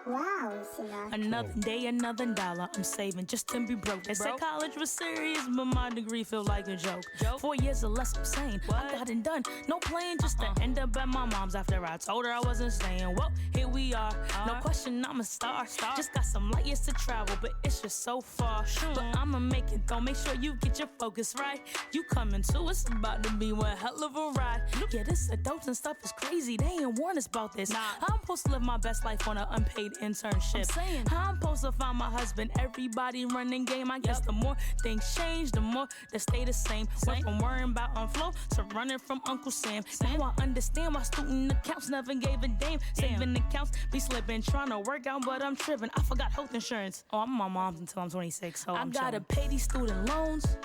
Wow, Sina. Another day, another dollar I'm saving just to be broke. They said college was serious, but my degree feel like a joke. 4 years or less, I'm sane. I got it done, no playing, just to end up at my mom's after I told her I wasn't staying. Well, here we are, no question I'm a star. Just got some light years to travel, but it's just so far. But I'ma make it though, make sure you get your focus right. You coming too, it's about to be one hell of a ride. Yeah, this adults and stuff is crazy, they ain't warn us about this. I'm supposed to live my best life on an unpaid internship. How I'm supposed to find my husband, everybody running game. I guess the more things change, the more they stay the same. Went from worrying about on flow to running from Uncle Sam. Now I understand why student accounts never gave a damn. Saving accounts be slipping, trying to work out, but I'm tripping. I forgot health insurance. Oh, I'm my mom's until I'm 26, so I gotta pay these student loans.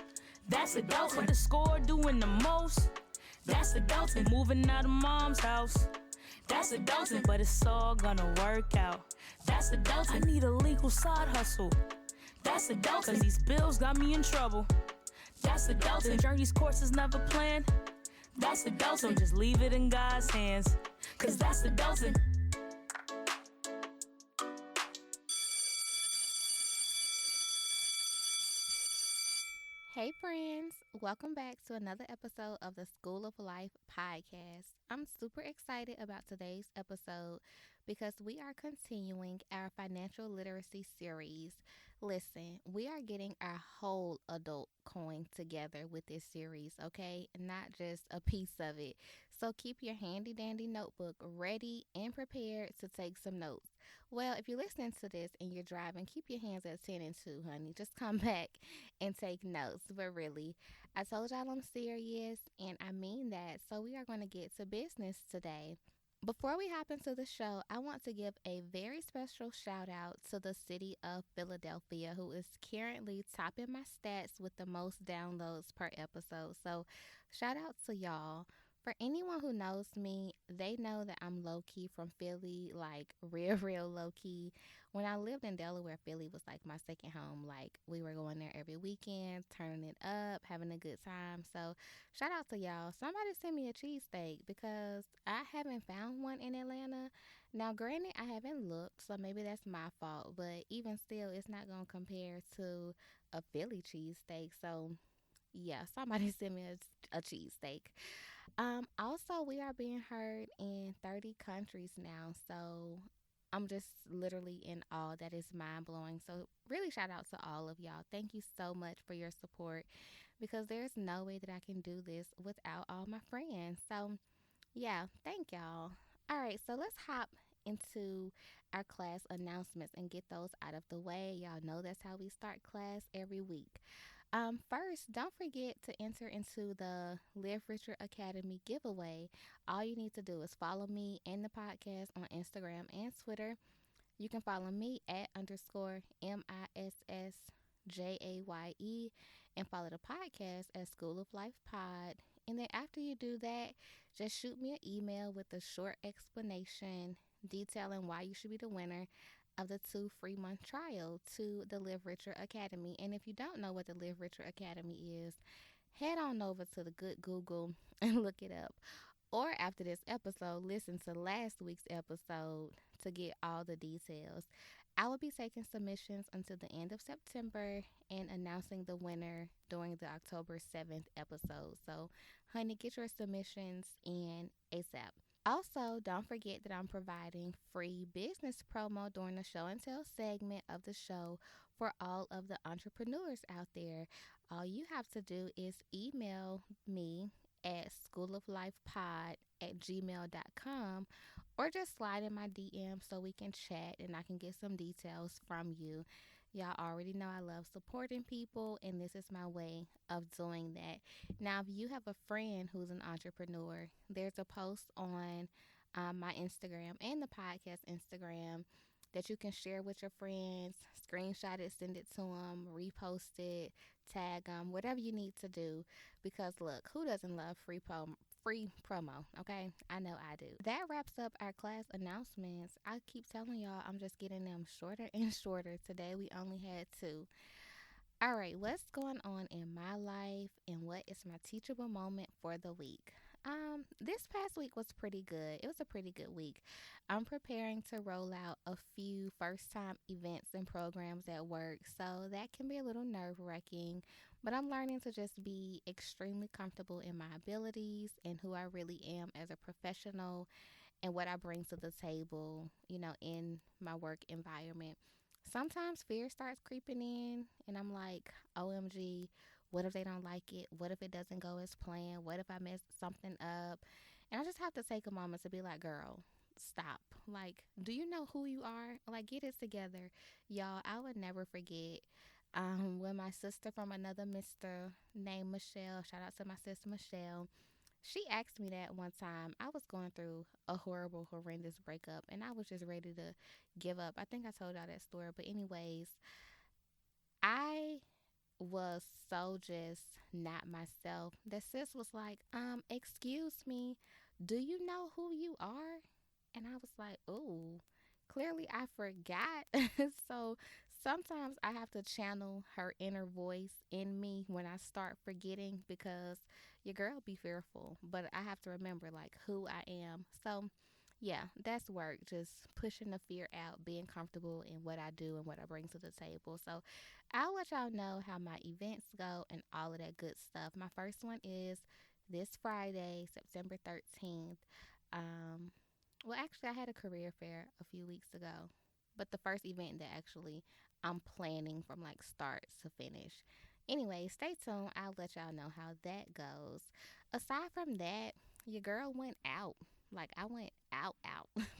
That's adulting. But the score doing the most. That's adulting. Moving out of mom's house. That's adulting. But it's all gonna work out. That's adulting. I need a legal side hustle. That's adulting. Cause these bills got me in trouble. That's adulting. Journey's course is never planned. That's adulting. Just leave it in God's hands. Cause that's adulting. Hey friends, welcome back to another episode of the School of Life podcast. I'm super excited about today's episode because we are continuing our financial literacy series. Listen, we are getting our whole adult coin together with this series, okay? Not just a piece of it. So keep your handy dandy notebook ready and prepared to take some notes. Well, if you're listening to this and you're driving, keep your hands at 10 and 2, honey. Just come back and take notes. But really, I told y'all I'm serious, and I mean that. So we are going to get to business today. Before we hop into the show, I want to give a very special shout out to the city of Philadelphia, who is currently topping my stats with the most downloads per episode. So shout out to y'all. For anyone who knows me, they know that I'm low-key from Philly, like real low-key. When I lived in Delaware, Philly was like my second home. Like we were going there every weekend, turning it up, having a good time. So shout out to y'all. Somebody send me a cheesesteak because I haven't found one in Atlanta. Now, granted, I haven't looked, so maybe that's my fault. But even still, it's not going to compare to a Philly cheesesteak. So yeah, somebody send me a cheesesteak. Also, we are being heard in 30 countries now, so I'm just literally in awe. That is mind-blowing. So really shout out to all of y'all. Thank you so much for your support because there's no way that I can do this without all my friends. So yeah, thank y'all. All right, so let's hop into our class announcements and get those out of the way. Y'all know that's how we start class every week. First, don't forget to enter into the Live Richer Academy giveaway. All you need to do is follow me and the podcast on Instagram and Twitter. You can follow me at _MISSJAYE and follow the podcast at School of Life Pod. And then after you do that, just shoot me an email with a short explanation detailing why you should be the winner of the 2 free-month trial to the Live Richer Academy. And if you don't know what the Live Richer Academy is, head on over to the good Google and look it up. Or after this episode, listen to last week's episode to get all the details. I will be taking submissions until the end of September and announcing the winner during the October 7th episode. So, honey, get your submissions in ASAP. Also, don't forget that I'm providing free business promo during the show and tell segment of the show for all of the entrepreneurs out there. All you have to do is email me at schooloflifepod@gmail.com or just slide in my DM so we can chat and I can get some details from you. Y'all already know I love supporting people, and this is my way of doing that. Now, if you have a friend who's an entrepreneur, there's a post on my Instagram and the podcast Instagram that you can share with your friends, screenshot it, send it to them, repost it, tag them, whatever you need to do. Because look, who doesn't love free promo, okay? I know I do. That wraps up our class announcements. I keep telling y'all I'm just getting them shorter and shorter. Today we only had 2. All right, what's going on in my life and what is my teachable moment for the week? This past week was pretty good. It was a pretty good week. I'm preparing to roll out a few first time events and programs at work, so that can be a little nerve wracking. But I'm learning to just be extremely comfortable in my abilities and who I really am as a professional and what I bring to the table, in my work environment. Sometimes fear starts creeping in, and I'm like, OMG, what if they don't like it? What if it doesn't go as planned? What if I mess something up? And I just have to take a moment to be like, girl, stop. Like, do you know who you are? Like, get it together. Y'all, I would never forget when my sister from another mister named Michelle, shout out to my sister Michelle, she asked me that one time. I was going through a horrible, horrendous breakup, and I was just ready to give up. I think I told y'all that story. But, anyways, I was so just not myself. The sis was like, excuse me, do you know who you are? And I was like, ooh, clearly I forgot. So sometimes I have to channel her inner voice in me when I start forgetting because your girl be fearful. But I have to remember like who I am. So yeah, that's work. Just pushing the fear out, being comfortable in what I do and what I bring to the table. So I'll let y'all know how my events go and all of that good stuff. My first one is this Friday, September 13th. Um, well, actually, I had a career fair a few weeks ago, but the first event that actually I'm planning from like start to finish. Anyway, stay tuned. I'll let y'all know how that goes. Aside from that, your girl went out. Like, I went out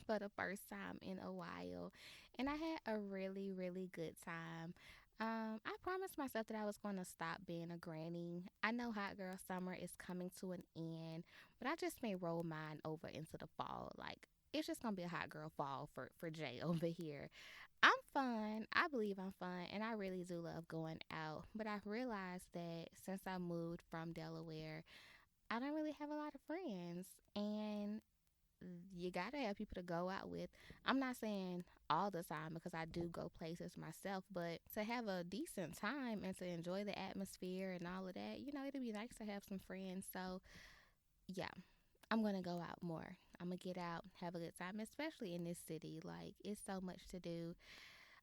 for the first time in a while, and I had a really, really good time. I promised myself that I was going to stop being a granny. I know hot girl summer is coming to an end, but I just may roll mine over into the fall. Like, it's just gonna be a hot girl fall for Jay over here. I'm fun. I believe I'm fun, and I really do love going out. But I've realized that since I moved from Delaware, I don't really have a lot of friends, and you gotta have people to go out with. I'm not saying all the time because I do go places myself, but to have a decent time and to enjoy the atmosphere and all of that, it'd be nice to have some friends. So yeah, I'm gonna go out more. I'm gonna get out, have a good time, especially in this city. Like, it's so much to do.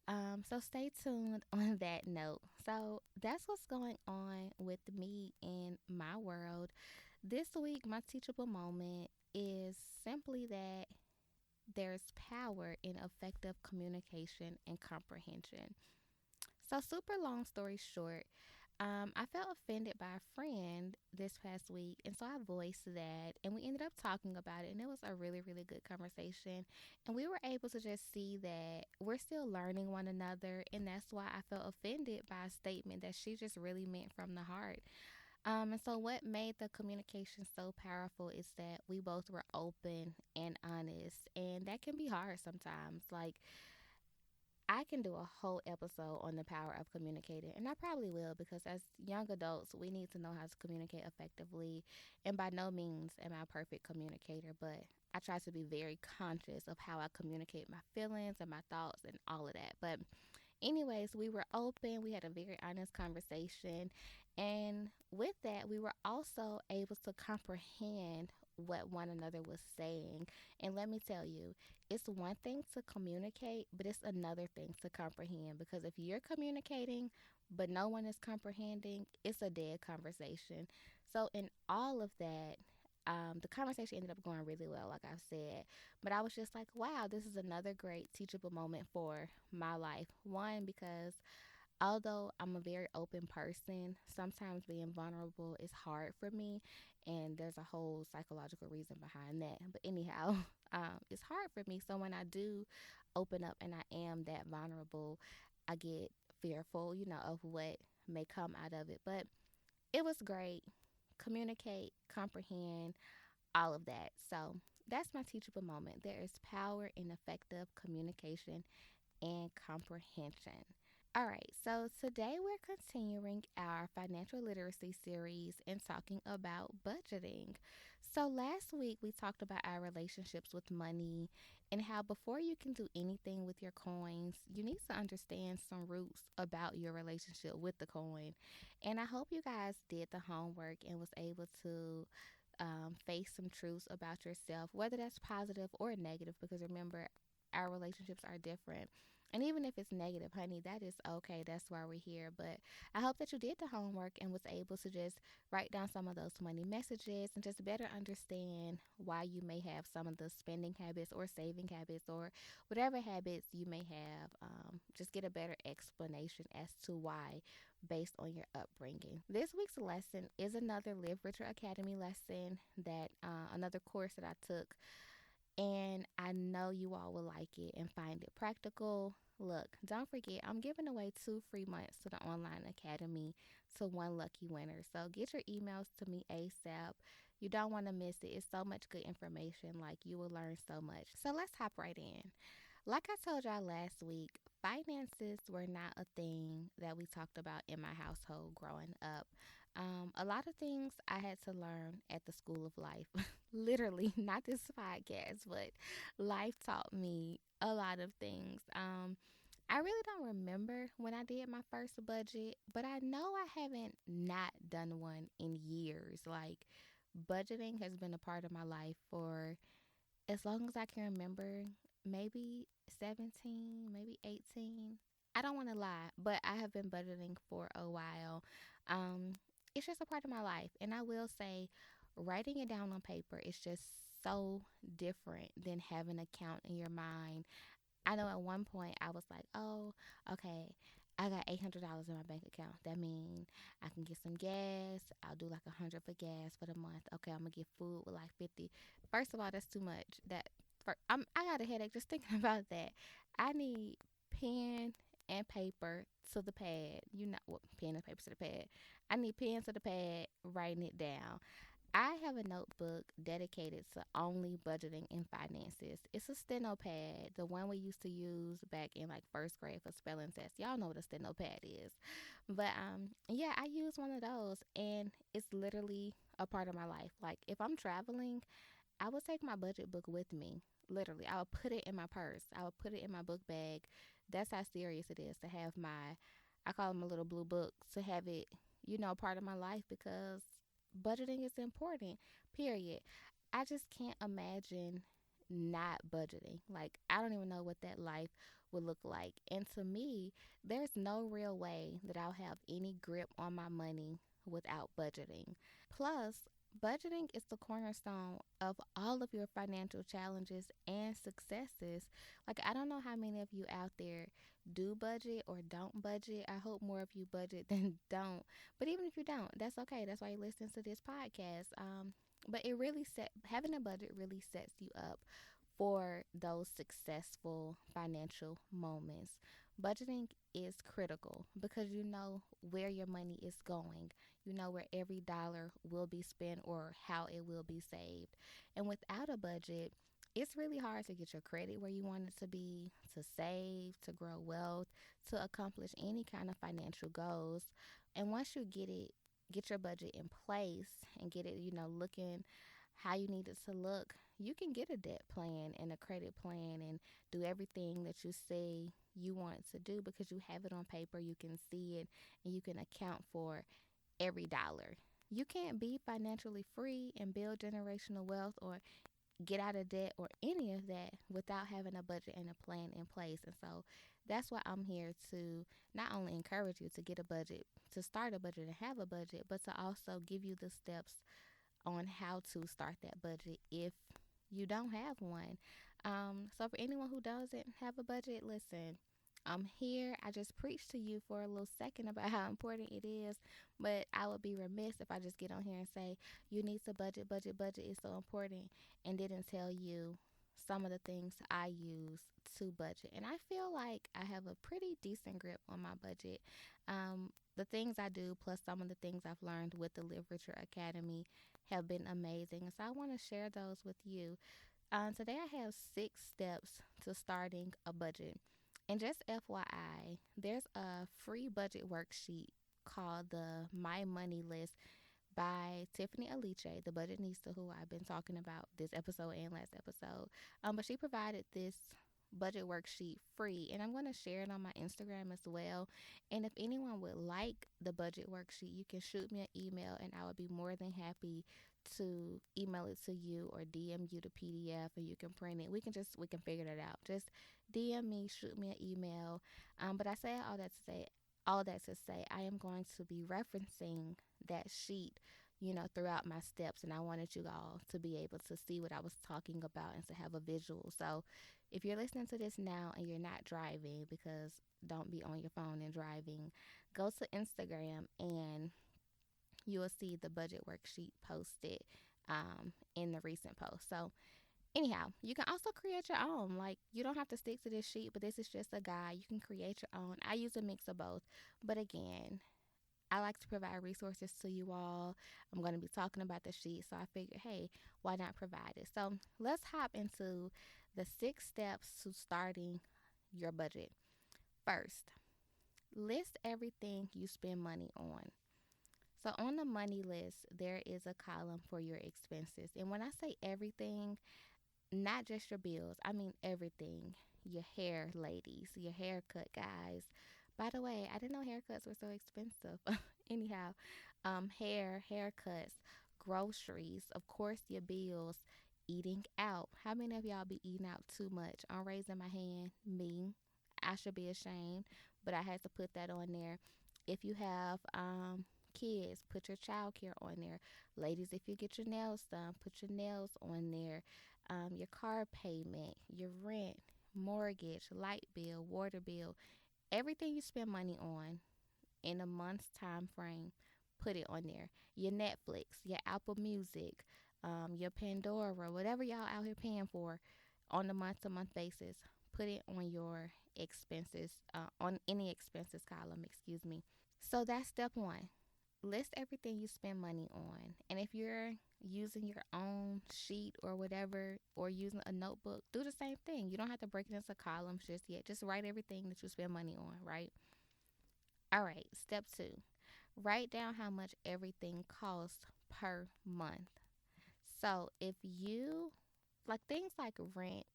So stay tuned on that note. So that's what's going on with me in my world. This week, my teachable moment is simply that there's power in effective communication and comprehension. So, super long story short, I felt offended by a friend this past week, and so I voiced that, and we ended up talking about it, and it was a really, really good conversation. And we were able to just see that we're still learning one another, and that's why I felt offended by a statement that she just really meant from the heart. And so, what made the communication so powerful is that we both were open and honest, and that can be hard sometimes. Like, I can do a whole episode on the power of communicating, and I probably will because as young adults, we need to know how to communicate effectively. And by no means am I a perfect communicator, but I try to be very conscious of how I communicate my feelings and my thoughts and all of that. But anyways, we were open, we had a very honest conversation, and with that, we were also able to comprehend what one another was saying. And let me tell you, it's one thing to communicate, but it's another thing to comprehend because if you're communicating but no one is comprehending, it's a dead conversation. So, in all of that, the conversation ended up going really well, like I've said. But I was just like, wow, this is another great teachable moment for my life. One, because although I'm a very open person, sometimes being vulnerable is hard for me, and there's a whole psychological reason behind that. But anyhow, it's hard for me. So when I do open up and I am that vulnerable, I get fearful, of what may come out of it. But it was great. Communicate, comprehend, all of that. So that's my teachable moment. There is power in effective communication and comprehension. All right, so today we're continuing our financial literacy series and talking about budgeting. So, last week we talked about our relationships with money and how before you can do anything with your coins, you need to understand some roots about your relationship with the coin. And I hope you guys did the homework and was able to face some truths about yourself, whether that's positive or negative, because remember, our relationships are different. And even if it's negative, honey, that is okay. That's why we're here. But I hope that you did the homework and was able to just write down some of those money messages and just better understand why you may have some of the spending habits or saving habits or whatever habits you may have. Just get a better explanation as to why based on your upbringing. This week's lesson is another Live Richer Academy lesson that another course that I took, and I know you all will like it and find it practical. Look, don't forget, I'm giving away 2 free months to the online academy to one lucky winner. So get your emails to me ASAP. You don't want to miss it. It's so much good information. Like, you will learn so much. So let's hop right in. Like I told y'all last week, finances were not a thing that we talked about in my household growing up. A lot of things I had to learn at the school of life. Literally, not this podcast, but life taught me a lot of things. I really don't remember when I did my first budget, but I know I haven't not done one in years. Like, budgeting has been a part of my life for as long as I can remember, maybe 17, maybe 18. I don't want to lie, but I have been budgeting for a while. Um, it's just a part of my life. And I will say, writing it down on paper is just so different than having a count in your mind. I know at one point I was like, oh, okay, I got $800 in my bank account. That means I can get some gas. I'll do like 100 for gas for the month. Okay, I'm gonna get food with like 50. First of all, that's too much. I got a headache just thinking about that. I need pen and paper to the pad. You know what? Pen and paper to the pad. I need pen to the pad, writing it down. I have a notebook dedicated to only budgeting and finances. It's a steno pad, the one we used to use back in like first grade for spelling tests. Y'all know what a steno pad is. But yeah, I use one of those, and it's literally a part of my life. Like, if I'm traveling, I would take my budget book with me. Literally, I would put it in my purse. I would put it in my book bag. That's how serious it is to have my, I call them a little blue book, to have it, part of my life, because budgeting is important, period. I just can't imagine not budgeting. Like, I don't even know what that life would look like. And to me, there's no real way that I'll have any grip on my money without budgeting. Plus, budgeting is the cornerstone of all of your financial challenges and successes. Like, I don't know how many of you out there do budget or don't budget. I hope more of you budget than don't. But even if you don't, that's okay. That's why you listen to this podcast. But it really having a budget really sets you up for those successful financial moments. Budgeting is critical because you know where your money is going. You know where every dollar will be spent or how it will be saved. And without a budget, it's really hard to get your credit where you want it to be, to save, to grow wealth, to accomplish any kind of financial goals. And once you get your budget in place and get it, looking how you need it to look, you can get a debt plan and a credit plan and do everything that you say you want to do because you have it on paper, you can see it, and you can account for every dollar. You can't be financially free and build generational wealth or get out of debt or any of that without having a budget and a plan in place. And so that's why I'm here to not only encourage you to get a budget, to start a budget and have a budget, but to also give you the steps on how to start that budget if you don't have one. So for anyone who doesn't have a budget, listen, I'm here. I just preached to you for a little second about how important it is, but I would be remiss if I just get on here and say you need to budget, budget is so important, and didn't tell you some of the things I use to budget. And I feel like I have a pretty decent grip on my budget. The things I do, plus some of the things I've learned with the Live Richer Academy, have been amazing. And so I want to share those with you. Today I have 6 steps to starting a budget. And just FYI, there's a free budget worksheet called the My Money List by Tiffany Aliche, the budgetnista who I've been talking about this episode and last episode. But she provided this budget worksheet free, and I'm going to share it on my Instagram as well. And if anyone would like the budget worksheet, you can shoot me an email, and I would be more than happy to email it to you or DM you the PDF, and you can print it. We can figure that out. Just DM me, shoot me an email. But I say all that to say I am going to be referencing that sheet, throughout my steps, and I wanted you all to be able to see what I was talking about and to have a visual. So if you're listening to this now and you're not driving, because don't be on your phone and driving, go to Instagram and you will see the budget worksheet posted in the recent post. So anyhow, you can also create your own. Like, you don't have to stick to this sheet, but this is just a guide. You can create your own. I use a mix of both. But again, I like to provide resources to you all. I'm going to be talking about the sheet, so I figured, hey, why not provide it? So let's hop into the 6 steps to starting your budget. First, list everything you spend money on. So on the money list, there is a column for your expenses. And when I say everything, not just your bills, I mean everything. Your hair, ladies, your haircut, guys. By the way, I didn't know haircuts were so expensive. Anyhow, haircuts, groceries, of course, your bills, eating out. How many of y'all be eating out too much? I'm raising my hand. Me. I should be ashamed, but I had to put that on there. If you have kids, put your child care on there. Ladies, if you get your nails done, put your nails on there. Your car payment, your rent, mortgage, light bill, water bill, everything you spend money on in a month's time frame, put it on there. Your Netflix, your Apple Music, your Pandora, whatever y'all out here paying for on a month to month basis, put it on your expenses, on any expenses column, excuse me. So that's step one. List everything you spend money on. And if you're using your own sheet or whatever, or using a notebook, do the same thing. You don't have to break it into columns just yet. Just write everything that you spend money on, right? All right, step two, write down how much everything costs per month. So if you like things like rent,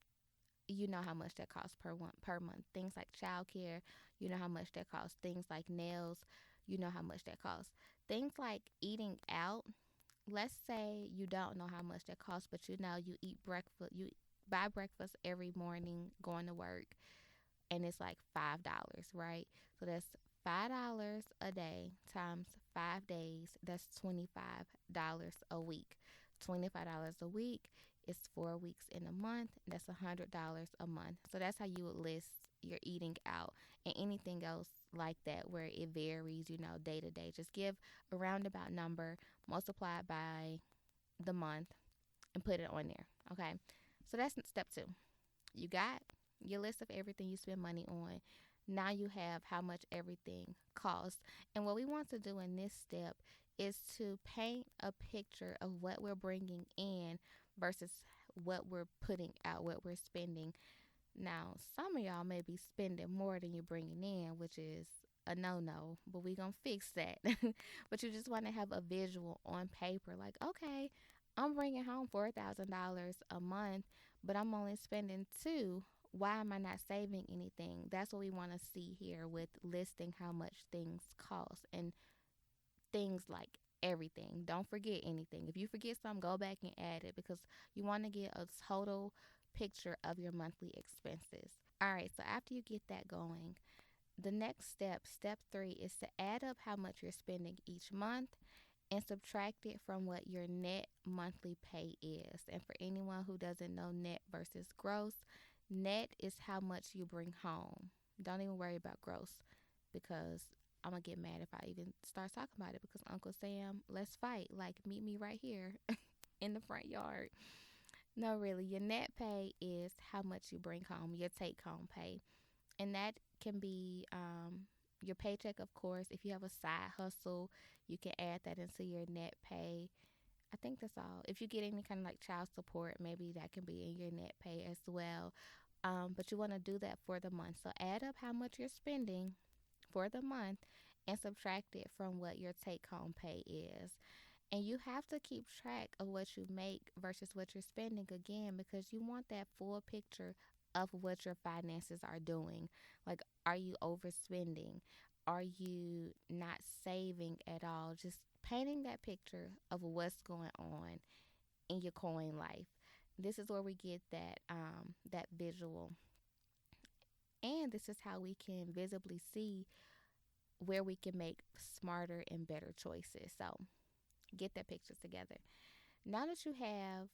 you know how much that costs per month. Things like childcare, you know how much that costs. Things like nails, you know how much that costs. Things like eating out, let's say you don't know how much that costs, but you eat breakfast, you buy breakfast every morning going to work, and it's like $5, right? So that's $5 a day times 5 days. That's $25 a week. $25 a week is 4 weeks in a month. That's $100 a month. So that's how you would list your eating out and anything else like that where it varies, day to day. Just give a roundabout number, multiply it by the month, and put it on there. Okay. So that's step two. You got your list of everything you spend money on. Now you have how much everything costs. And what we want to do in this step is to paint a picture of what we're bringing in versus what we're putting out, what we're spending. Now, some of y'all may be spending more than you're bringing in, which is a no-no, but we're going to fix that. But you just want to have a visual on paper like, okay, I'm bringing home $4,000 a month, but I'm only spending two. Why am I not saving anything? That's what we want to see here with listing how much things cost and things like everything. Don't forget anything. If you forget something, go back and add it because you want to get a total picture of your monthly expenses. All right, so after you get that going, the next step, step three, is to add up how much you're spending each month and subtract it from what your net monthly pay is. And for anyone who doesn't know net versus gross, net is how much you bring home. Don't even worry about gross because I'm going to get mad if I even start talking about it because Uncle Sam, let's fight. Like, meet me right here in the front yard. No, really, your net pay is how much you bring home, your take home pay. And that can be your paycheck, of course. If you have a side hustle, you can add that into your net pay. I think that's all. If you get any kind of like child support, maybe that can be in your net pay as well. But you want to do that for the month. So add up how much you're spending for the month and subtract it from what your take home pay is. And you have to keep track of what you make versus what you're spending again because you want that full picture of what your finances are doing. Like, are you overspending? Are you not saving at all? Just painting that picture of what's going on in your coin life. This is where we get that visual, and this is how we can visibly see where we can make smarter and better choices. So get that picture together. Now that you have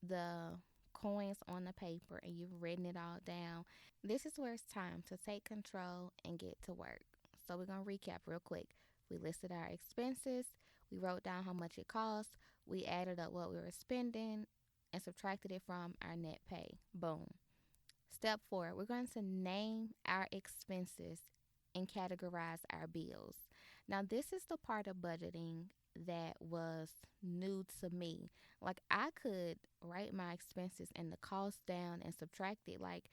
the coins on the paper and you've written it all down, this is where it's time to take control and get to work. So we're going to recap real quick. We listed our expenses, we wrote down how much it cost, we added up what we were spending, and subtracted it from our net pay. Boom. Step 4, we're going to name our expenses and categorize our bills. Now, this is the part of budgeting that was new to me. Like, I could write my expenses and the cost down and subtract it. Like,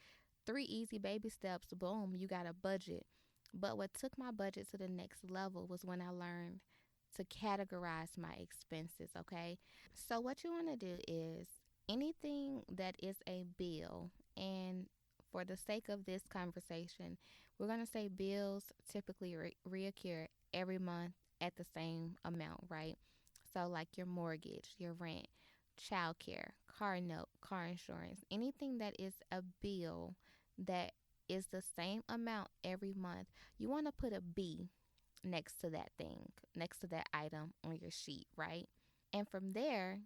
3 easy baby steps, boom, you got a budget. But what took my budget to the next level was when I learned to categorize my expenses, okay? So, what you want to do is anything that is a bill, and for the sake of this conversation, we're going to say bills typically reoccur every month at the same amount, right? So, like your mortgage, your rent, childcare, car note, car insurance, anything that is a bill that is the same amount every month, you want to put a B next to that thing, next to that item on your sheet, right? And from there,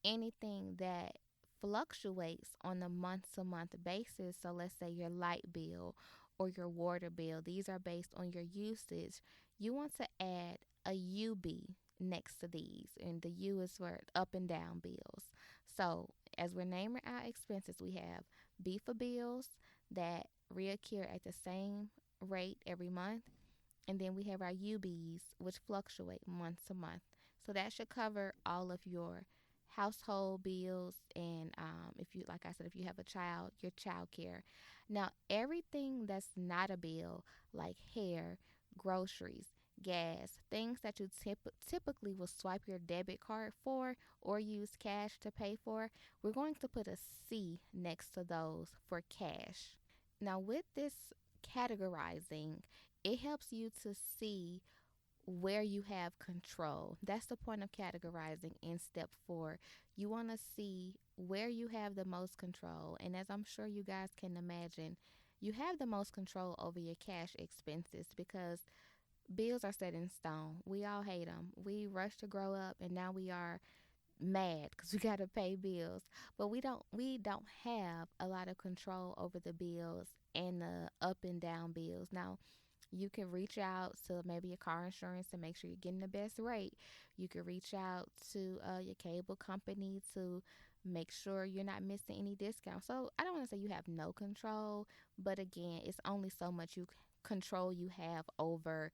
anything that fluctuates on a month to month basis, so let's say your light bill or your water bill, these are based on your usage, you want to add a UB next to these, and the U is for up and down bills. So as we're naming our expenses, we have B for bills that reoccur at the same rate every month, and then we have our UBs, which fluctuate month to month. So that should cover all of your household bills, and if you, like I said, if you have a child, your child care. Now, everything that's not a bill, like hair, groceries, gas, things that you typically will swipe your debit card for or use cash to pay for, we're going to put a C next to those for cash. Now, with this categorizing, it helps you to see where you have control. That's the point of categorizing in step 4. You want to see where you have the most control. And as I'm sure you guys can imagine, you have the most control over your cash expenses because bills are set in stone. We all hate them. We rush to grow up, and now we are mad because we got to pay bills, but we don't have a lot of control over the bills and the up and down bills. Now, you can reach out to maybe your car insurance to make sure you're getting the best rate. You can reach out to your cable company to make sure you're not missing any discounts. So I don't want to say you have no control, but again, it's only so much control you have over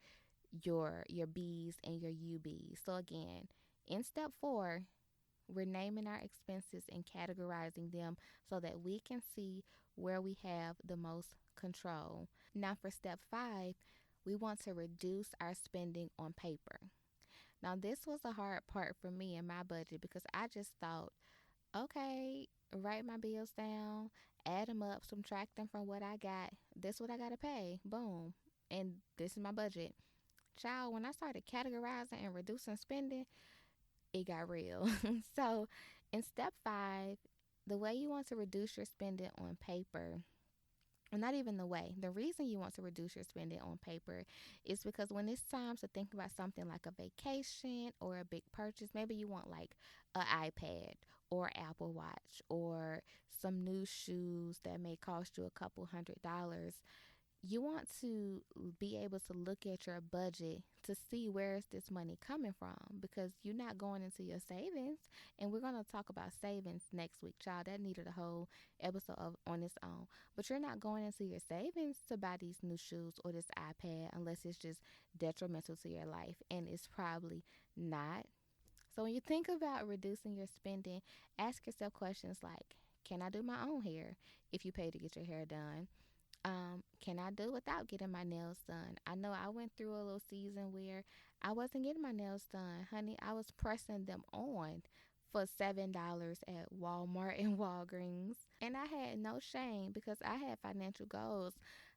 your B's and your UB's. So again, in step 4, we're naming our expenses and categorizing them so that we can see where we have the most control. Now, for step 5, we want to reduce our spending on paper. Now, this was a hard part for me in my budget because I just thought, okay, write my bills down, add them up, subtract them from what I got. This is what I got to pay. Boom. And this is my budget. Child, when I started categorizing and reducing spending, it got real. So, in step 5, the way you want to reduce your spending on paper, or not even the reason you want to reduce your spending on paper is because when it's time to think about something like a vacation or a big purchase, maybe you want like an iPad or Apple Watch or some new shoes that may cost you a couple $100s. You want to be able to look at your budget to see where is this money coming from, because you're not going into your savings, and we're going to talk about savings next week, child. That needed a whole episode on its own. But you're not going into your savings to buy these new shoes or this iPad unless it's just detrimental to your life, and it's probably not. So when you think about reducing your spending, ask yourself questions like, can I do my own hair if you pay to get your hair done? Can I do without getting my nails done? I know I went through a little season where I wasn't getting my nails done. Honey, I was pressing them on for $7 at Walmart and Walgreens. And I had no shame because I had financial goals.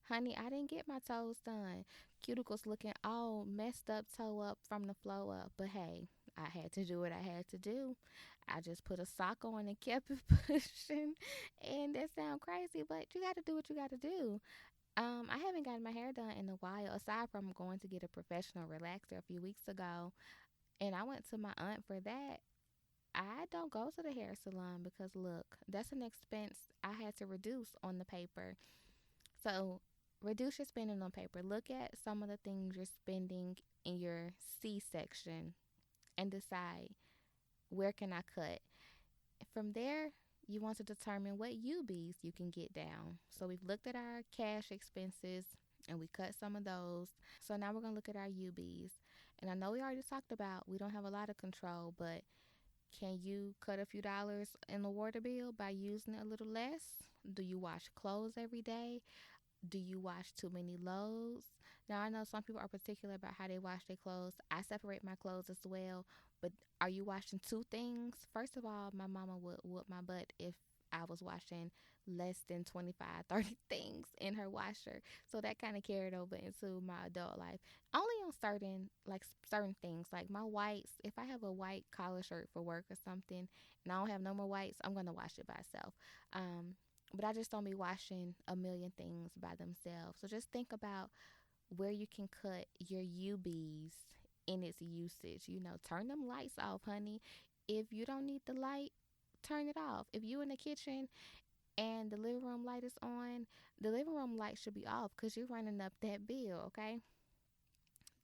Honey, I didn't get my toes done. Cuticles looking all messed up, toe up from the flow up. But hey, I had to do what I had to do. I just put a sock on and kept it pushing. And that sounds crazy, but you got to do what you got to do. I haven't gotten my hair done in a while, aside from going to get a professional relaxer a few weeks ago. And I went to my aunt for that. I don't go to the hair salon because look, that's an expense I had to reduce on the paper. So reduce your spending on paper. Look at some of the things you're spending in your C section and decide where can I cut. From there, you want to determine what UBs you can get down. So we've looked at our cash expenses and we cut some of those. So now we're going to look at our UBs. And I know we already talked about we don't have a lot of control, but can you cut a few dollars in the water bill by using it a little less? Do you wash clothes every day? Do you wash too many loads? Now, I know some people are particular about how they wash their clothes. I separate my clothes as well, but are you washing two things? First of all, my mama would whoop my butt if I was washing less than 25, 30 things in her washer. So that kind of carried over into my adult life. Only on certain things, like my whites. If I have a white collar shirt for work or something and I don't have no more whites, I'm going to wash it by itself. But I just don't be washing a million things by themselves. So just think about where you can cut your UBs in its usage. Turn them lights off, honey. If you don't need the light, turn it off. If you in the kitchen and the living room light is on, the living room light should be off because you're running up that bill, okay?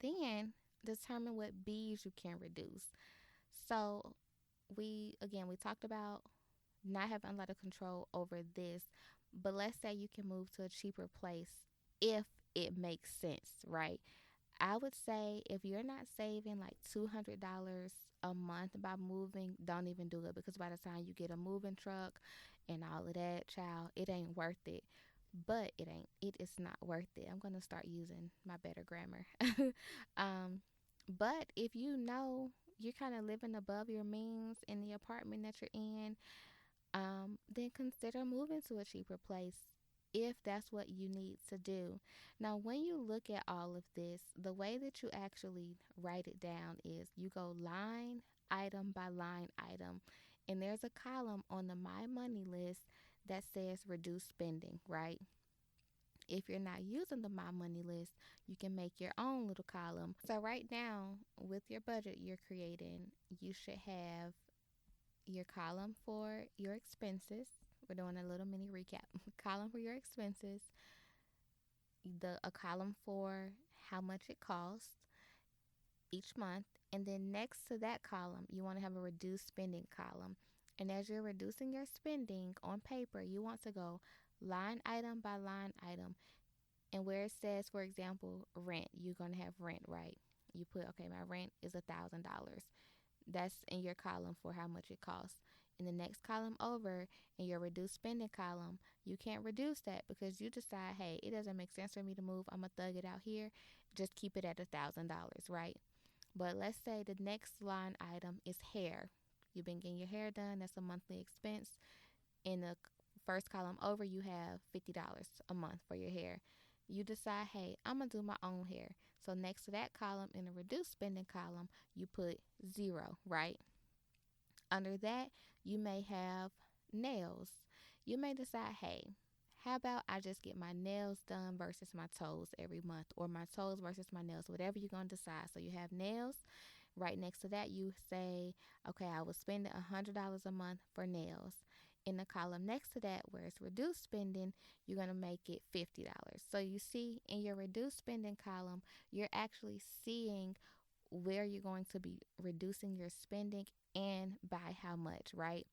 Then determine what B's you can reduce. So we talked about not having a lot of control over this, but let's say you can move to a cheaper place if it makes sense, right? I would say if you're not saving like $200 a month by moving, don't even do it because by the time you get a moving truck and all of that, child, it ain't worth it. But it is not worth it. I'm going to start using my better grammar. um, but if you know you're kind of living above your means in the apartment that you're in, then consider moving to a cheaper place if that's what you need to do. Now, when you look at all of this, the way that you actually write it down is you go line item by line item, and there's a column on the My Money list that says reduce spending, right? If you're not using the My Money list, you can make your own little column. So, right now, with your budget you're creating, you should have your column for your expenses. We're doing a little mini recap. Column for your expenses, a column for how much it costs each month, and then next to that column, you want to have a reduced spending column. And as you're reducing your spending on paper, you want to go line item by line item. And where it says, for example, rent, you're going to have rent, right? You put, okay, my rent is $1,000. That's in your column for how much it costs. In the next column over, in your reduced spending column, you can't reduce that because you decide, hey, it doesn't make sense for me to move. I'm going to thug it out here. Just keep it at $1,000, right? But let's say the next line item is hair. You've been getting your hair done. That's a monthly expense. In the first column over, you have $50 a month for your hair. You decide, hey, I'm going to do my own hair. So next to that column in the reduced spending column, you put 0, right? Under that, you may have nails. You may decide, hey, how about I just get my nails done versus my toes every month, or my toes versus my nails, whatever you're going to decide. So you have nails. Right next to that, you say, okay, I was spending $100 a month for nails. In the column next to that, where it's reduced spending, you're going to make it $50. So you see in your reduced spending column, you're actually seeing where you're going to be reducing your spending and by how much, right?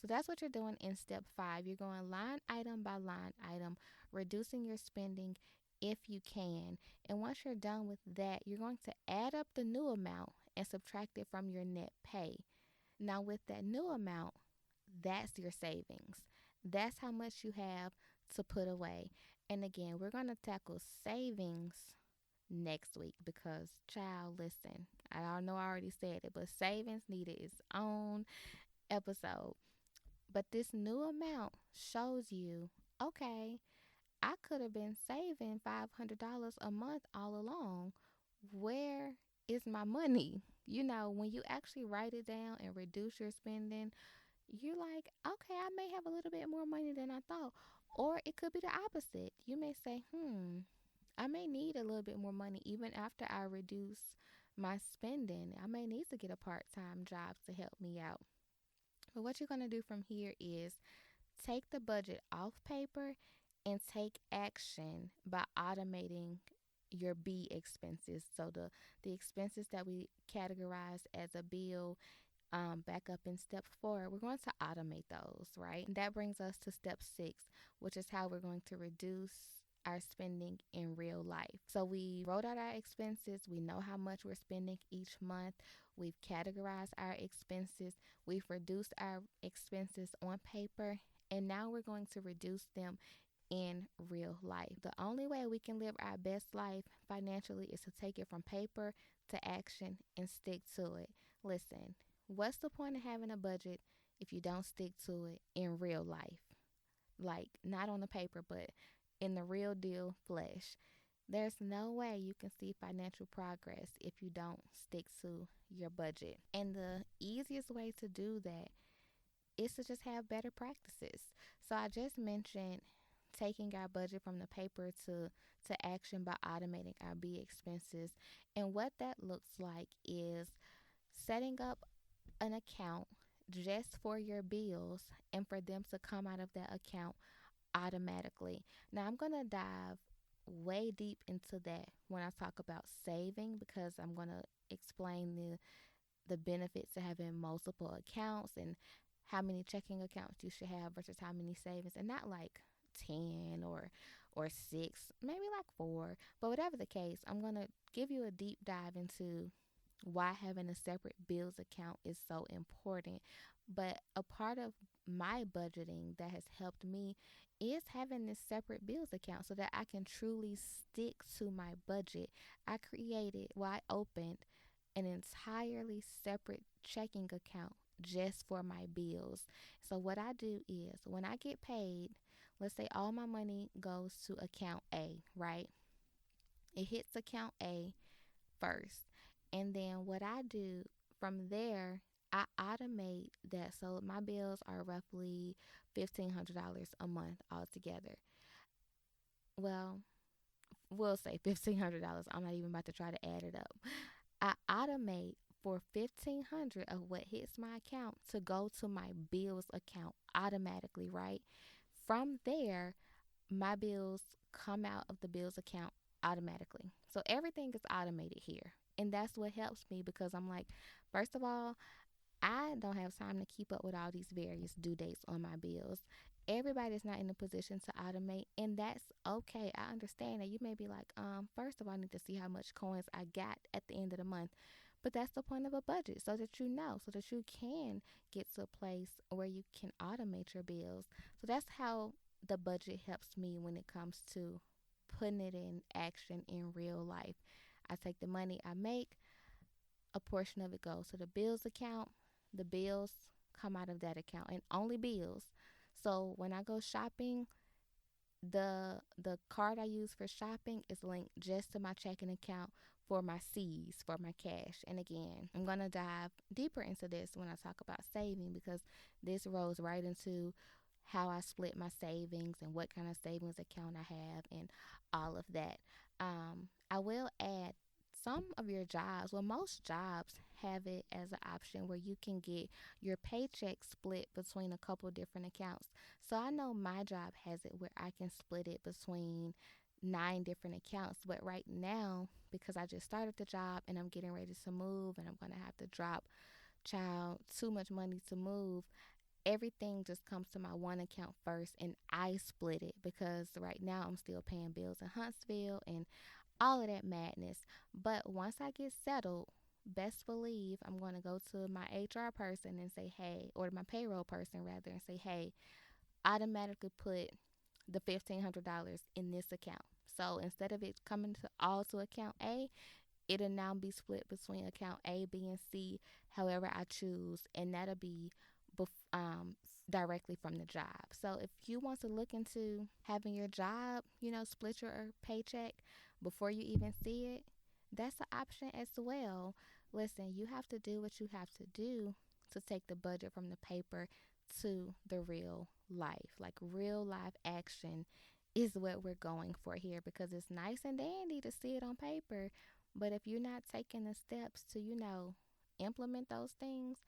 So that's what you're doing in step 5. You're going line item by line item, reducing your spending if you can. And once you're done with that, you're going to add up the new amount and subtract it from your net pay. Now, with that new amount, that's your savings. That's how much you have to put away. And again, we're going to tackle savings next week because, child, listen, I know I already said it, but savings needed its own episode. But this new amount shows you, okay, I could have been saving $500 a month all along. Where is my money? When you actually write it down and reduce your spending, you're like, okay, I may have a little bit more money than I thought. Or it could be the opposite. You may say, I may need a little bit more money even after I reduce my spending. I may need to get a part time job to help me out. But what you're going to do from here is take the budget off paper and take action by automating your B expenses. So the expenses that we categorize as a bill, back up in step 4, we're going to automate those, right? And that brings us to step 6, which is how we're going to reduce our spending in real life. So we wrote out our expenses. We know how much we're spending each month. We've categorized our expenses. We've reduced our expenses on paper. And now we're going to reduce them in real life. The only way we can live our best life financially is to take it from paper to action and stick to it. Listen, what's the point of having a budget if you don't stick to it in real life? Like, not on the paper, but in the real deal flesh. There's no way you can see financial progress if you don't stick to your budget. And the easiest way to do that is to just have better practices. So I just mentioned taking our budget from the paper to action by automating our B expenses. And what that looks like is setting up an account just for your bills and for them to come out of that account automatically. Now, I'm going to dive way deep into that when I talk about saving, because I'm going to explain the benefits of having multiple accounts and how many checking accounts you should have versus how many savings, and not like 10 or 6, maybe like 4. But whatever the case, I'm going to give you a deep dive into why having a separate bills account is so important. But a part of my budgeting that has helped me is having this separate bills account so that I can truly stick to my budget. I opened an entirely separate checking account just for my bills. So what I do is when I get paid, let's say all my money goes to account A, right? It hits account A first. And then what I do from there, I automate that. So my bills are roughly $1,500 a month altogether. Well, we'll say $1,500. I'm not even about to try to add it up. I automate for $1,500 of what hits my account to go to my bills account automatically, right? From there, my bills come out of the bills account automatically. So everything is automated here. And that's what helps me, because I'm like, first of all, I don't have time to keep up with all these various due dates on my bills. Everybody's not in a position to automate, and that's okay. I understand that you may be like, first of all, I need to see how much coins I got at the end of the month. But that's the point of a budget, so that you know, so that you can get to a place where you can automate your bills. So that's how the budget helps me when it comes to putting it in action in real life. I take the money I make, a portion of it goes to the bills account. The bills come out of that account, and only bills. So when I go shopping, the card I use for shopping is linked just to my checking account for my C's, for my cash. And again, I'm going to dive deeper into this when I talk about saving, because this rolls right into how I split my savings and what kind of savings account I have and all of that. I will add, some of your jobs, well, most jobs have it as an option where you can get your paycheck split between a couple different accounts. So I know my job has it where I can split it between 9 different accounts. But right now, because I just started the job and I'm getting ready to move and I'm going to have to drop too much money to move, everything just comes to my one account first, and I split it because right now I'm still paying bills in Huntsville and all of that madness. But once I get settled, best believe I'm going to go to my HR person and say, hey, or my payroll person rather, and say, hey, automatically put the $1,500 in this account. So instead of it coming to all to account A, it'll now be split between account A, B, and C, however I choose, and that'll be directly from the job. So if you want to look into having your job, split your paycheck before you even see it, that's an option as well. Listen, you have to do what you have to do to take the budget from the paper to the real life. Like real life action is what we're going for here, because it's nice and dandy to see it on paper, but if you're not taking the steps to, implement those things,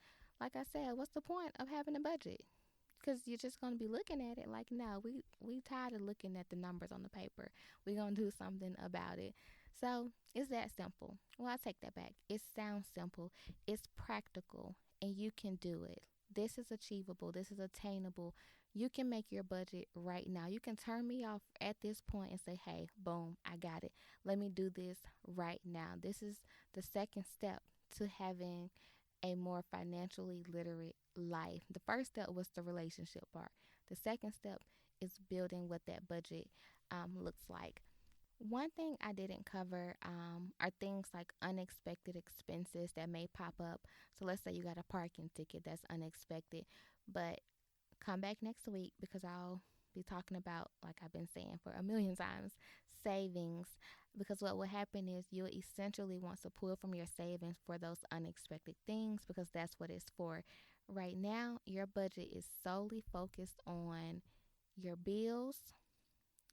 like I said, what's the point of having a budget? Because you're just going to be looking at it like, no, we tired of looking at the numbers on the paper. We're going to do something about it. So it's that simple. Well, I take that back. It sounds simple. It's practical, and you can do it. This is achievable. This is attainable. You can make your budget right now. You can turn me off at this point and say, hey, boom, I got it. Let me do this right now. This is the second step to having a more financially literate life. The first step was the relationship part. The second step is building what that budget looks like. One thing I didn't cover are things like unexpected expenses that may pop up. So let's say you got a parking ticket that's unexpected, but come back next week because I'll be talking about, like I've been saying for a million times, savings. Because what will happen is you'll essentially want to pull from your savings for those unexpected things, because that's what it's for. Right now, your budget is solely focused on your bills,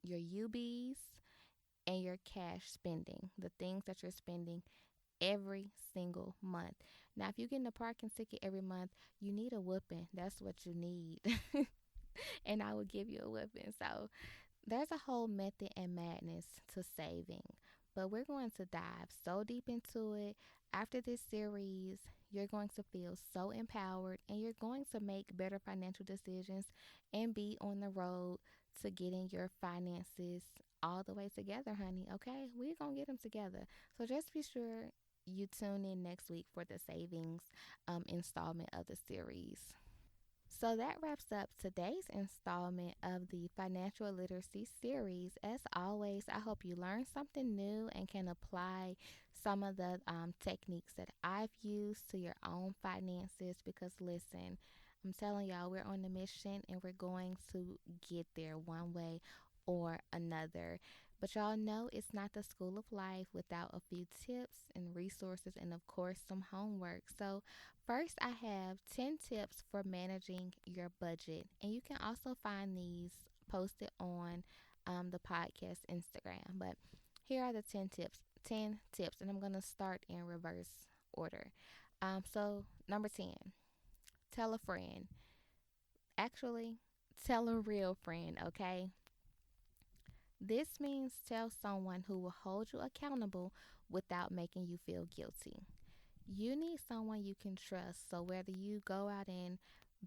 your UBs, and your cash spending, the things that you're spending every single month. Now, if you're getting a parking ticket every month, you need a whooping. That's what you need. And I will give you a whipping. So there's a whole method and madness to saving, but we're going to dive so deep into it. After this series, you're going to feel so empowered, and you're going to make better financial decisions and be on the road to getting your finances all the way together, honey. Okay, we're going to get them together. So just be sure you tune in next week for the savings installment of the series. So that wraps up today's installment of the Financial Literacy series. As always, I hope you learned something new and can apply some of the techniques that I've used to your own finances. Because listen, I'm telling y'all, we're on a mission and we're going to get there one way or another. But y'all know it's not the school of life without a few tips and resources and, of course, some homework. So, first, I have 10 tips for managing your budget. And you can also find these posted on the podcast Instagram. But here are the 10 tips. 10 tips, and I'm going to start in reverse order. So, number 10, tell a friend. Actually, tell a real friend, okay? This means tell someone who will hold you accountable without making you feel guilty. You need someone you can trust. So whether you go out and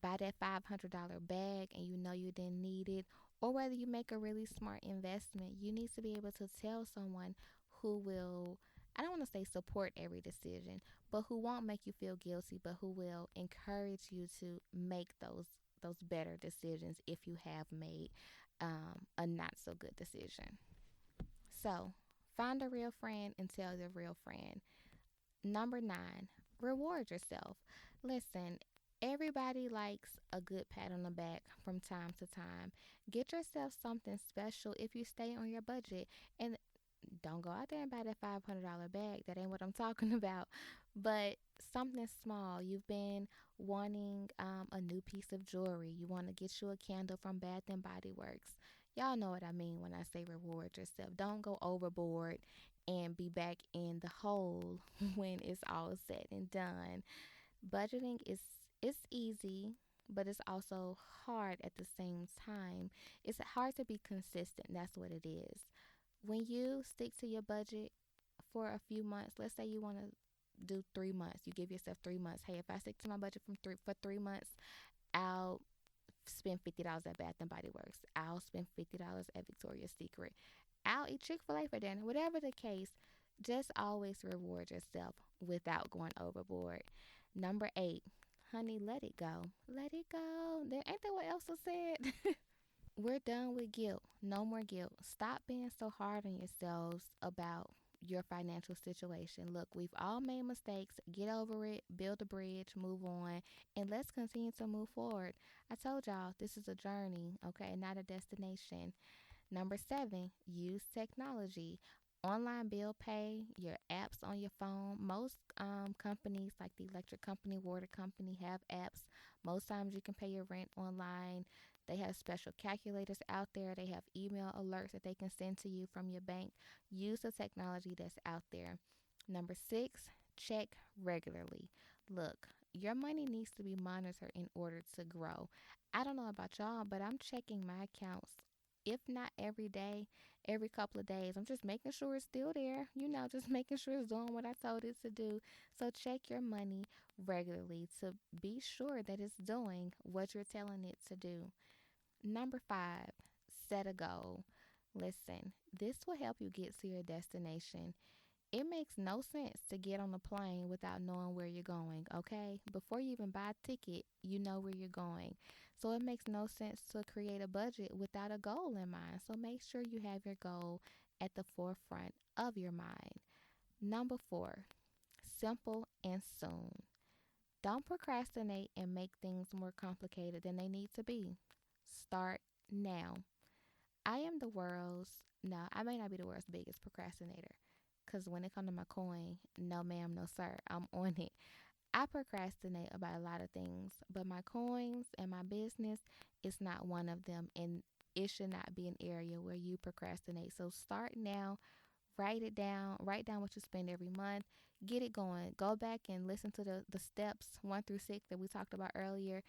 buy that $500 bag and you know you didn't need it, or whether you make a really smart investment, you need to be able to tell someone who will, I don't want to say support every decision, but who won't make you feel guilty, but who will encourage you to make those better decisions if you have made a not so good decision. So find a real friend and tell the real friend. Number 9, reward yourself. Listen, everybody likes a good pat on the back from time to time. Get yourself something special if you stay on your budget. And don't go out there and buy that $500 bag. That ain't what I'm talking about. But something small. You've been wanting a new piece of jewelry. You want to get you a candle from Bath and Body Works. Y'all know what I mean when I say reward yourself. Don't go overboard and be back in the hole when it's all said and done. Budgeting is it's easy, but it's also hard at the same time. It's hard to be consistent. That's what it is. When you stick to your budget for a few months, let's say you want to do 3 months, you give yourself 3 months. Hey, if I stick to my budget for 3 months, I'll spend $50 at Bath and Body Works. I'll spend $50 at Victoria's Secret. I'll eat Chick-fil-A for dinner. Whatever the case, just always reward yourself without going overboard. Number 8, honey, let it go. Let it go. There ain't that what Elsa said? We're done with guilt. No more guilt. Stop being so hard on yourselves about your financial situation. Look, we've all made mistakes. Get over it, build a bridge, move on, and let's continue to move forward. I told y'all this is a journey, okay, not a destination. Number seven, use technology. Online bill pay, your apps on your phone. Most companies, like the electric company, water company, have apps. Most times you can pay your rent online. They have special calculators out there. They have email alerts that they can send to you from your bank. Use the technology that's out there. Number six, check regularly. Look, your money needs to be monitored in order to grow. I don't know about y'all, but I'm checking my accounts, if not every day, every couple of days. I'm just making sure it's still there, just making sure it's doing what I told it to do. So check your money regularly to be sure that it's doing what you're telling it to do. Number five, set a goal. Listen, this will help you get to your destination. It makes no sense to get on a plane without knowing where you're going, okay? Before you even buy a ticket, you know where you're going. So it makes no sense to create a budget without a goal in mind. So make sure you have your goal at the forefront of your mind. Number four, simple and soon. Don't procrastinate and make things more complicated than they need to be. Start now. I am the world's, no, I may not be the world's biggest procrastinator. Because when it comes to my coin, no ma'am, no sir, I'm on it. I procrastinate about a lot of things, but my coins and my business is not one of them. And it should not be an area where you procrastinate. So start now, write down what you spend every month, get it going. Go back and listen to the steps 1 through 6 that we talked about earlier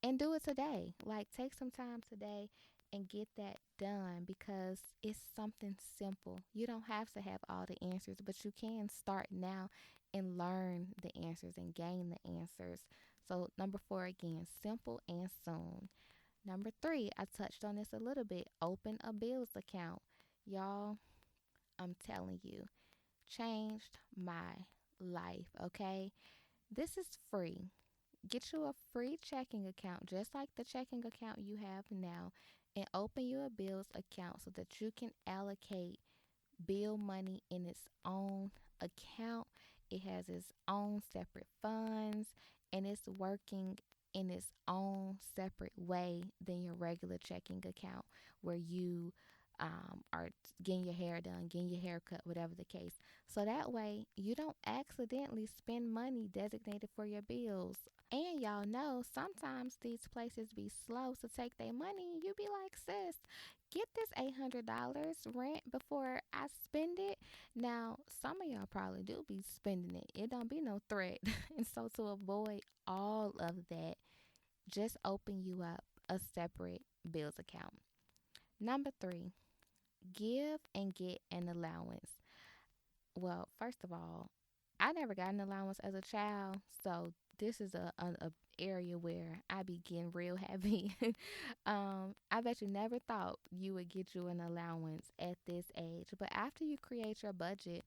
and do it today. Like, take some time today and get that done because it's something simple. You don't have to have all the answers, but you can start now and learn the answers and gain the answers. So, number four, again, simple and soon. Number three, I touched on this a little bit, open a bills account. Y'all, I'm telling you, changed my life, okay? This is free. Get you a free checking account, just like the checking account you have now, and open you a bills account so that you can allocate bill money in its own account. It has its own separate funds and it's working in its own separate way than your regular checking account where you are getting your hair done, getting your hair cut, whatever the case. So that way you don't accidentally spend money designated for your bills. And y'all know sometimes these places be slow to take their money. You be like, sis, get this $800 rent before I spend it. Now, some of y'all probably do be spending it. It don't be no threat. And so to avoid all of that, just open you up a separate bills account. Number three, give and get an allowance. Well, first of all, I never got an allowance as a child, so this is a area where I be getting real heavy. I bet you never thought you would get you an allowance at this age, but after you create your budget,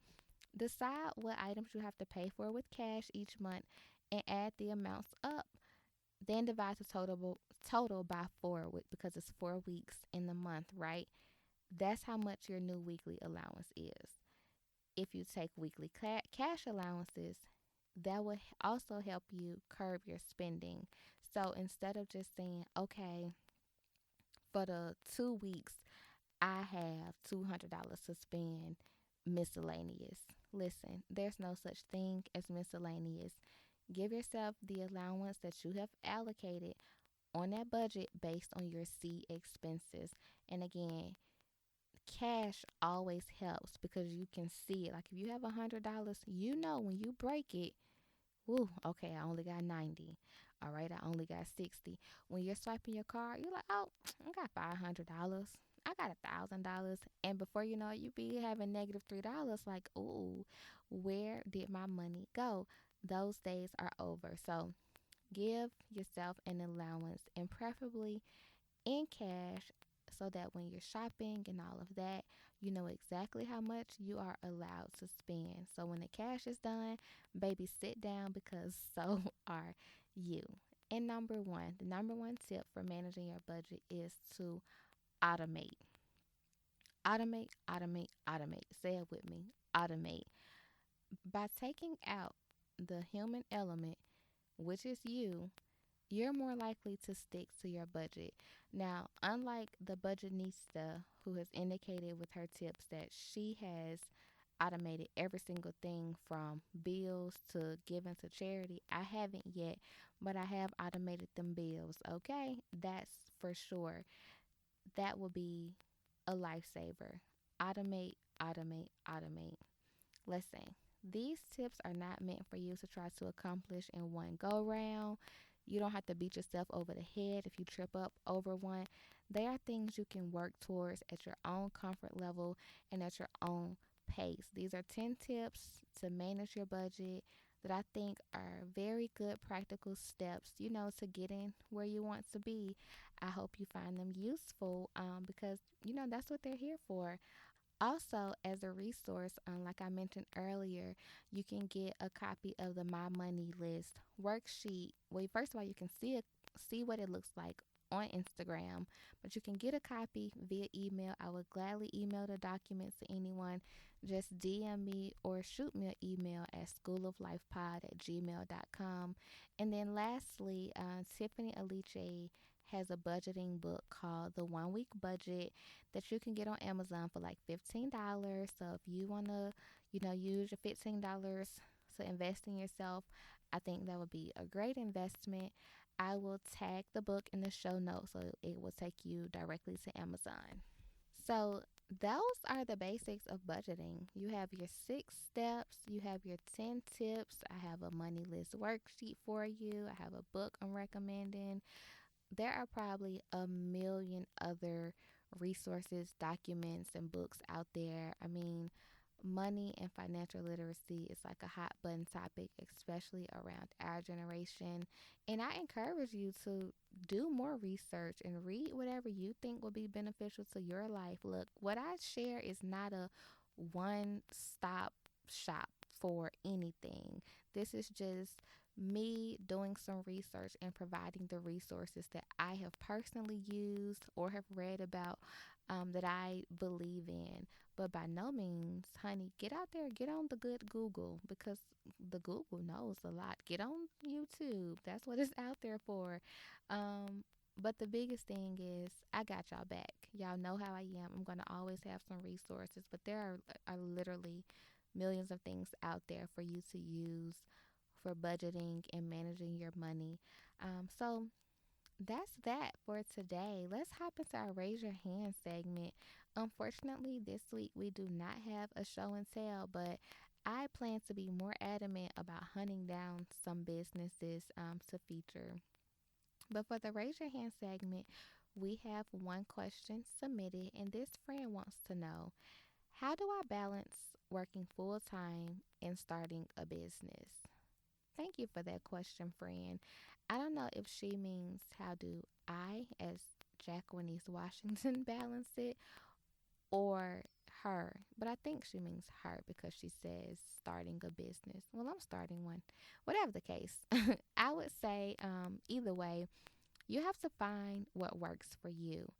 decide what items you have to pay for with cash each month and add the amounts up. Then divide the total by four because it's 4 weeks in the month, right? That's how much your new weekly allowance is. If you take weekly cash allowances, that will also help you curb your spending. So instead of just saying, okay, for the 2 weeks, I have $200 to spend miscellaneous. Listen, there's no such thing as miscellaneous. Give yourself the allowance that you have allocated on that budget based on your C expenses. And again, cash always helps because you can see it. Like if you have $100, you know when you break it, ooh, okay, I only got 90. All right, I only got 60. When you're swiping your card, you're like, oh, I got $500. I got $1,000. And before you know it, you be having -$3. Like, ooh, where did my money go? Those days are over. So give yourself an allowance and preferably in cash so that when you're shopping and all of that, you know exactly how much you are allowed to spend. So when the cash is done, baby, sit down because so are you. And the number one tip for managing your budget is to automate. Automate, automate, automate. Say it with me. automate. By taking out the human element, which is you, you're more likely to stick to your budget. Now, unlike the budgetista who has indicated with her tips that she has automated every single thing from bills to giving to charity, I haven't yet, but I have automated them bills, okay? That's for sure. That will be a lifesaver. Automate, automate, automate. Listen, these tips are not meant for you to try to accomplish in one go round. You don't have to beat yourself over the head if you trip up over one. They are things you can work towards at your own comfort level and at your own pace. These are 10 tips to manage your budget that I think are very good practical steps, to get in where you want to be. I hope you find them useful because, that's what they're here for. Also, as a resource, like I mentioned earlier, you can get a copy of the My Money List worksheet. Well, first of all, you can see what it looks like on Instagram, but you can get a copy via email. I would gladly email the documents to anyone. Just DM me or shoot me an email at schooloflifepod@gmail.com. And then lastly, Tiffany Aliche has a budgeting book called The 1 Week Budget that you can get on Amazon for like $15. So if you want to, use your $15 to invest in yourself, I think that would be a great investment. I will tag the book in the show notes so it will take you directly to Amazon. So those are the basics of budgeting. You have your 6 steps, you have your 10 tips. I have a money list worksheet for you. I have a book I'm recommending. There are probably a million other resources, documents, and books out there. I mean, money and financial literacy is like a hot button topic, especially around our generation. And I encourage you to do more research and read whatever you think will be beneficial to your life. Look, what I share is not a one stop shop for anything. This is just me doing some research and providing the resources that I have personally used or have read about that I believe in. But by no means, honey, get out there, get on the good Google because the Google knows a lot. Get on YouTube. That's what it's out there for. But the biggest thing is I got y'all back. Y'all know how I am. I'm going to always have some resources, but there are literally millions of things out there for you to use for budgeting and managing your money. So that's that for today. Let's hop into our Raise Your Hand segment. Unfortunately, this week we do not have a show and tell, but I plan to be more adamant about hunting down some businesses to feature. But for the Raise Your Hand segment, we have one question submitted, and this friend wants to know, how do I balance working full time and starting a business? Thank you for that question, friend. I don't know if she means how do I, as Jacqueline Washington, balance it or her. But I think she means her because she says starting a business. Well, I'm starting one. Whatever the case, I would say either way, you have to find what works for you.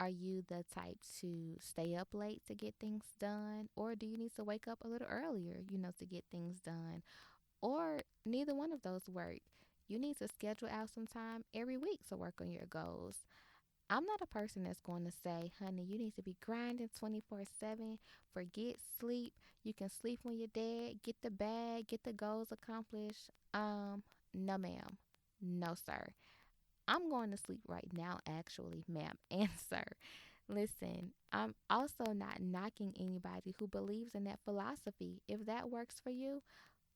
Are you the type to stay up late to get things done? Or do you need to wake up a little earlier, to get things done? Or neither one of those work. You need to schedule out some time every week to work on your goals. I'm not a person that's going to say, honey, you need to be grinding 24/7. Forget sleep. You can sleep when you're dead. Get the bag. Get the goals accomplished. No, ma'am. No, sir. I'm going to sleep right now, actually, ma'am and sir. Listen, I'm also not knocking anybody who believes in that philosophy. If that works for you,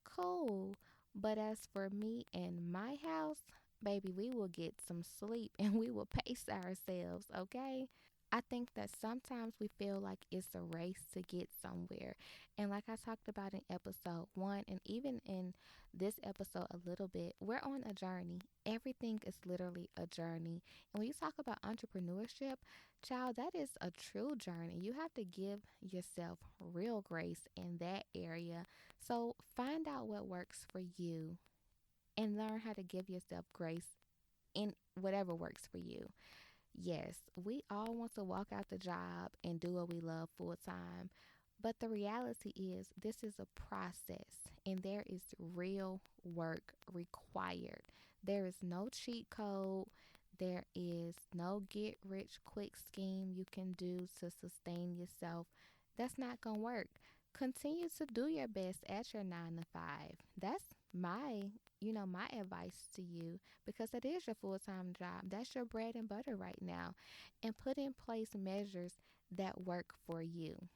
cool. But as for me and my house, baby, we will get some sleep and we will pace ourselves, okay? I think that sometimes we feel like it's a race to get somewhere. And like I talked about in episode 1, and even in this episode a little bit, we're on a journey. Everything is literally a journey. And when you talk about entrepreneurship, child, that is a true journey. You have to give yourself real grace in that area. So find out what works for you and learn how to give yourself grace in whatever works for you. Yes, we all want to walk out the job and do what we love full time. But the reality is, this is a process and there is real work required. There is no cheat code. There is no get rich quick scheme you can do to sustain yourself. That's not going to work. Continue to do your best at your 9 to 5. That's my advice to you, because it is your full-time job. That's your bread and butter right now. And put in place measures that work for you.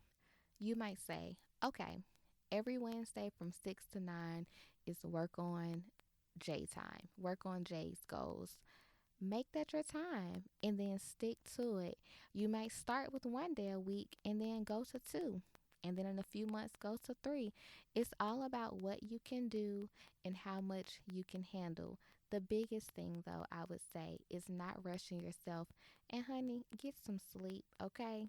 You might say, okay, every Wednesday from 6 to 9 is work on J time, work on J's goals. Make that your time and then stick to it. You might start with 1 day a week and then go to two. And then in a few months, go to three. It's all about what you can do and how much you can handle. The biggest thing, though, I would say, is not rushing yourself. And, honey, get some sleep, okay?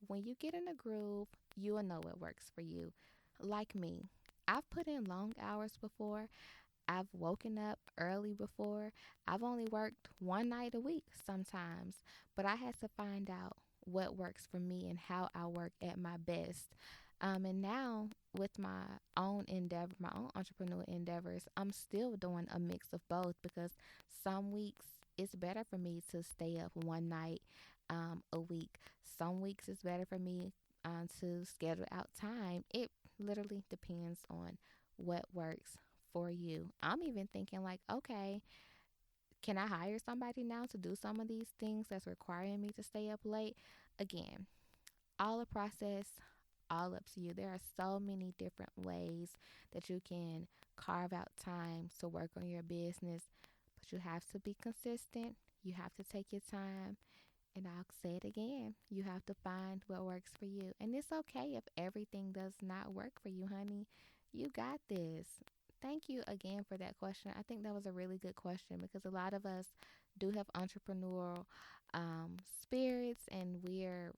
When you get in a groove, you will know what works for you. Like me, I've put in long hours before. I've woken up early before. I've only worked 1 night a week sometimes, but I had to find out what works for me and how I work at my best. And now with my own endeavor, my own entrepreneur endeavors, I'm still doing a mix of both, because some weeks it's better for me to stay up 1 night a week. Some weeks it's better for me to schedule out time. It literally depends on what works for you. I'm even thinking like, okay, can I hire somebody now to do some of these things that's requiring me to stay up late? Again, all the process, all up to you. There are so many different ways that you can carve out time to work on your business, but you have to be consistent. You have to take your time. And I'll say it again. You have to find what works for you. And it's okay if everything does not work for you, honey. You got this. Thank you again for that question. I think that was a really good question, because a lot of us do have entrepreneurial spirits, and we're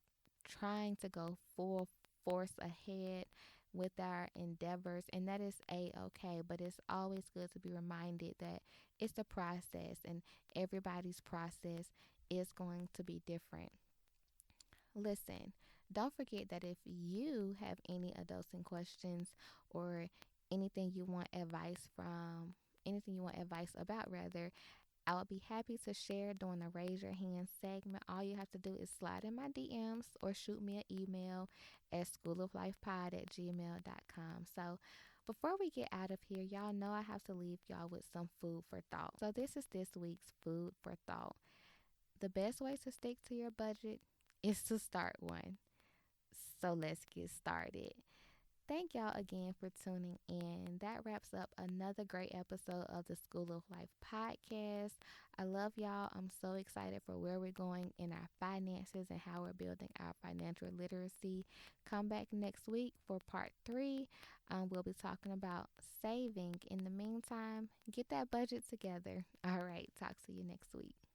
trying to go full force ahead with our endeavors, and that is a-okay. But it's always good to be reminded that it's a process, and everybody's process is going to be different. Listen, don't forget that if you have any adulting questions, or anything you want advice from, anything you want advice about, rather, I would be happy to share during the Raise Your Hand segment. All you have to do is slide in my DMs or shoot me an email at schooloflifepod@gmail.com. So before we get out of here, y'all know I have to leave y'all with some food for thought. So this is this week's food for thought. The best way to stick to your budget is to start one. So let's get started. Thank y'all again for tuning in. That wraps up another great episode of the School of Life podcast. I love y'all. I'm so excited for where we're going in our finances and how we're building our financial literacy. Come back next week for part 3. We'll be talking about saving. In the meantime, get that budget together. All right. Talk to you next week.